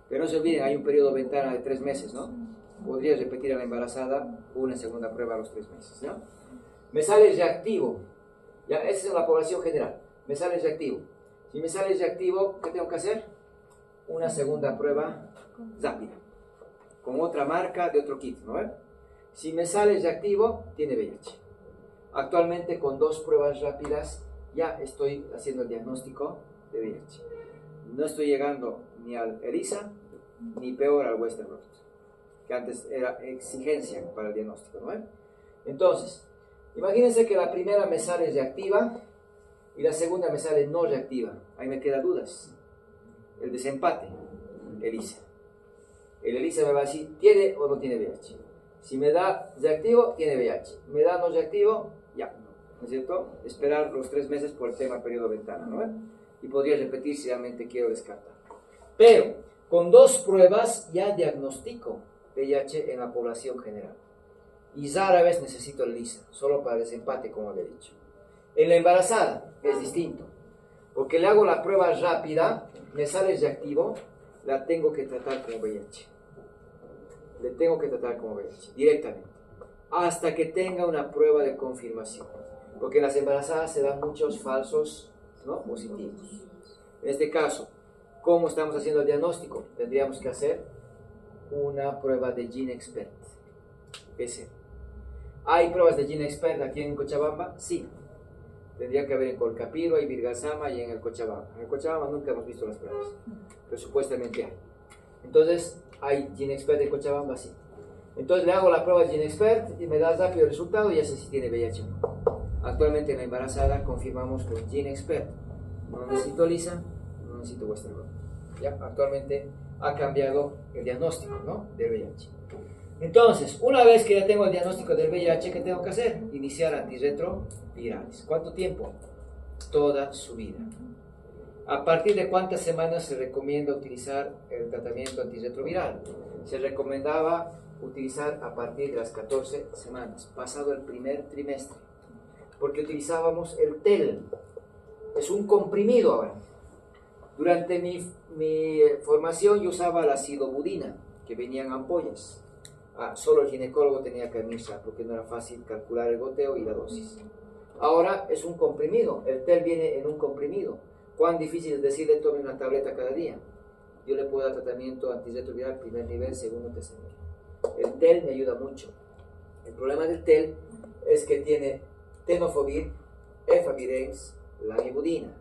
Pero no se olviden, hay un periodo ventana de 3 meses, ¿no? Podría repetir a la embarazada una segunda prueba a los 3 meses, ¿no? Me sale reactivo, ¿ya? Esa es la población general. Me sale reactivo. Si me sale reactivo, ¿qué tengo que hacer? Una segunda prueba rápida, con otra marca de otro kit, ¿no? Si me sale reactivo, tiene VIH. Actualmente con 2 pruebas rápidas ya estoy haciendo el diagnóstico de VIH. No estoy llegando ni al ELISA, ni peor al Western Blot, que antes era exigencia para el diagnóstico, ¿no? Entonces, imagínense que la primera me sale reactiva y la segunda me sale no reactiva. Ahí me quedan dudas. El desempate, ELISA. El ELISA me va a decir, ¿tiene o no tiene VIH? Si me da reactivo, tiene VIH. Me da no reactivo, ya. ¿No es cierto? Esperar los 3 meses por el tema periodo ventana, ¿no? Y podría repetir si realmente quiero descartar. Pero, con 2 pruebas ya diagnostico VIH en la población general. Y rara vez necesito el ELISA, solo para desempate, como había dicho. En la embarazada es distinto, porque le hago la prueba rápida, me sale reactivo, la tengo que tratar como VIH. Le tengo que tratar como VIH, directamente, hasta que tenga una prueba de confirmación. Porque en las embarazadas se dan muchos falsos, ¿no?, positivos. En este caso, ¿cómo estamos haciendo el diagnóstico? Tendríamos que hacer una prueba de GeneXpert. Ese. ¿Hay pruebas de GeneXpert aquí en Cochabamba? Sí. Tendría que haber en Colcapiro, y Virgasama y en el Cochabamba. En el Cochabamba nunca hemos visto las pruebas, pero supuestamente hay. Entonces, ¿hay GeneXpert en Cochabamba? Sí. Entonces le hago la prueba de GeneXpert y me da rápido el resultado y ya sé si tiene VIH o no. Actualmente en la embarazada confirmamos con GeneXpert. No necesito ELISA, no necesito Western Blot. Ya, actualmente ha cambiado el diagnóstico, ¿no?, del VIH. Entonces, una vez que ya tengo el diagnóstico del VIH, ¿qué tengo que hacer? Iniciar antirretrovirales. ¿Cuánto tiempo? Toda su vida. ¿A partir de cuántas semanas se recomienda utilizar el tratamiento antirretroviral? Se recomendaba utilizar a partir de las 14 semanas, pasado el primer trimestre, porque utilizábamos el TEL. Es un comprimido ahora. Durante mi formación yo usaba la silobudina, que venían ampollas. Solo el ginecólogo tenía que administrar, porque no era fácil calcular el goteo y la dosis. Ahora es un comprimido, el TEL viene en un comprimido. ¿Cuán difícil es decirle tome una tableta cada día? Yo le puedo dar tratamiento antirretroviral primer nivel, segundo, tercer nivel. El TEL me ayuda mucho. El problema del TEL es que tiene tenofovir, efavirenz, lamivudina,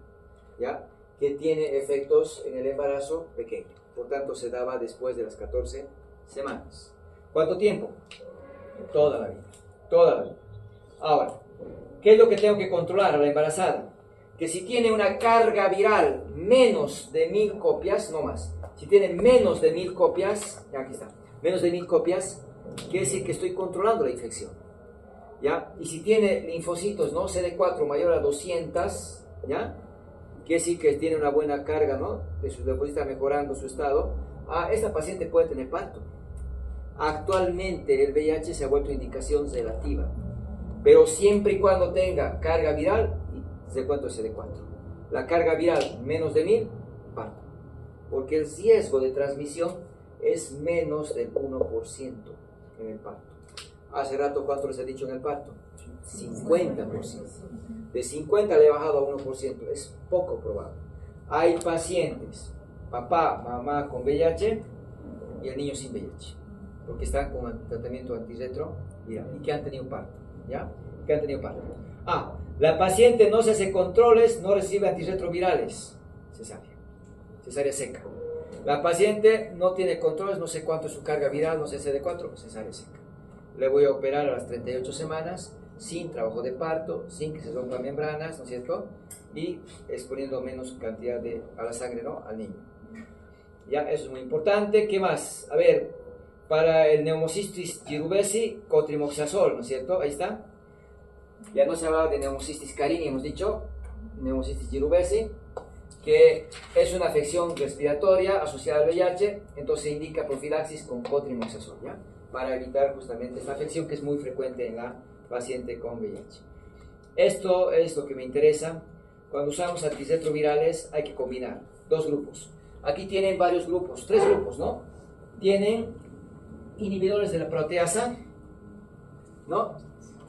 ¿ya? Que tiene efectos en el embarazo pequeño. Por tanto, se daba después de las 14 semanas. ¿Cuánto tiempo? Toda la vida. Toda la vida. Ahora, ¿qué es lo que tengo que controlar a la embarazada? Que si tiene una carga viral menos de 1000 copias, no más. Si tiene menos de 1000 copias, aquí está, menos de 1000 copias, quiere decir que estoy controlando la infección. ¿Ya? Y si tiene linfocitos, ¿no? CD4 mayor a 200, ¿ya? Quiere decir que tiene una buena carga, ¿no? De sus linfocitos, está mejorando su estado. Esta paciente puede tener parto. Actualmente el VIH se ha vuelto indicación relativa, pero siempre y cuando tenga carga viral, ¿de cuánto es CD4? La carga viral menos de 1000, parto. Porque el riesgo de transmisión es menos del 1% en el parto. Hace rato, ¿cuánto les he dicho en el parto? 50%. De 50 le he bajado a 1%. Es poco probable. Hay pacientes, papá, mamá con VIH y el niño sin VIH, porque están con tratamiento antirretroviral y que han tenido parto, ¿ya? Que han tenido parto. La paciente no se hace controles, no recibe antirretrovirales, cesárea seca. La paciente no tiene controles, no sé cuánto es su carga viral, no sé CD4, cesárea seca. Le voy a operar a las 38 semanas, sin trabajo de parto, sin que se rompan membranas, ¿no es cierto? Y exponiendo menos cantidad a la sangre, ¿no? Al niño. Ya, eso es muy importante. ¿Qué más? A ver, para el Pneumocystis jirovecii, cotrimoxazol, ¿no es cierto? Ahí está. Ya no se hablaba de Pneumocystis carini, hemos dicho, Pneumocystis jirovecii, que es una afección respiratoria asociada al VIH, entonces se indica profilaxis con cotrimoxazol, ¿ya? Para evitar justamente esta afección que es muy frecuente en la paciente con VIH. Esto es lo que me interesa. Cuando usamos antirretrovirales hay que combinar dos grupos. Aquí tienen varios grupos, 3 grupos, ¿no? Tienen inhibidores de la proteasa, ¿no?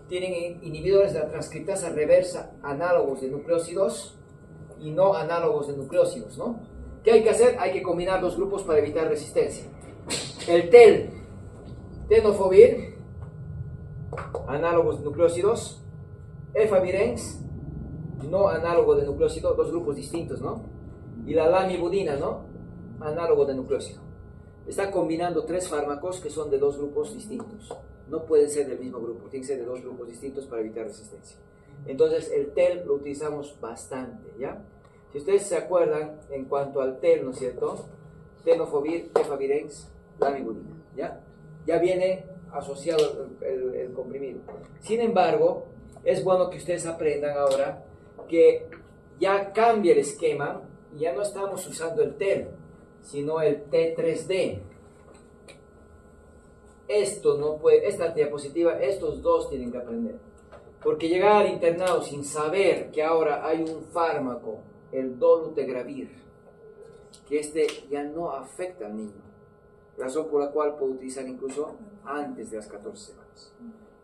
Tienen inhibidores de la transcriptasa reversa, análogos de nucleósidos y no análogos de nucleósidos, ¿no? ¿Qué hay que hacer? Hay que combinar dos grupos para evitar resistencia. El TEL, tenofovir, análogos de nucleósidos, efavirenz, no análogo de nucleósido, dos grupos distintos, ¿no? Y la lamivudina, ¿no? Análogo de nucleósido. Está combinando 3 fármacos que son de 2 grupos distintos. No pueden ser del mismo grupo, tienen que ser de 2 grupos distintos para evitar resistencia. Entonces el TEL lo utilizamos bastante, ¿ya? Si ustedes se acuerdan, en cuanto al TEL, ¿no es cierto? Tenofovir, efavirenz, lamivudina, ¿ya? Ya viene asociado el comprimido. Sin embargo, es bueno que ustedes aprendan ahora que ya cambia el esquema y ya no estamos usando el TEL, sino el T3D. Esto no puede, esta diapositiva, estos dos tienen que aprender. Porque llegar al internado sin saber que ahora hay un fármaco, el dolutegravir, que ya no afecta al niño, razón por la cual puedo utilizar incluso antes de las 14 semanas.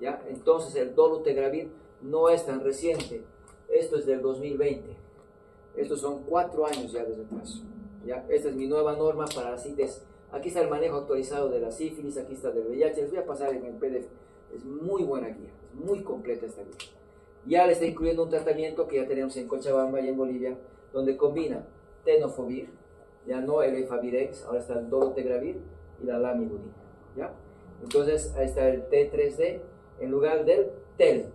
¿Ya? Entonces el dolutegravir no es tan reciente, esto es del 2020, estos son 4 años ya de retraso. ¿Ya? Esta es mi nueva norma para la CITES. Aquí está el manejo actualizado de la sífilis, aquí está del VIH, les voy a pasar en el PDF. Es muy buena guía, es muy completa esta guía. Ya le está incluyendo un tratamiento que ya tenemos en Cochabamba y en Bolivia, donde combina tenofovir, ya no el efavirenz, ahora está el dolutegravir y la lamivudina, ¿ya? Entonces ahí está el T3D en lugar del TEL.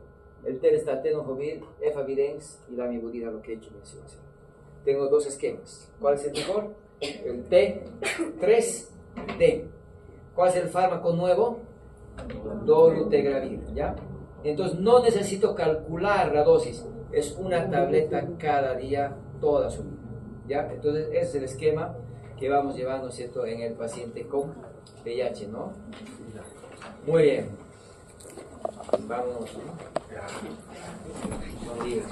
El TEL está tenofovir, efavirenz y lamivudina, lo que he hecho mención. Tengo 2 esquemas. ¿Cuál es el mejor? El T3D. ¿Cuál es el fármaco nuevo? Dolutegravir, ¿ya? Entonces no necesito calcular la dosis, es una tableta cada día, toda su vida, ¿ya? Entonces ese es el esquema que vamos llevando, ¿cierto?, en el paciente con VIH, ¿no? Muy bien. Vamos, ¿no? Buen día.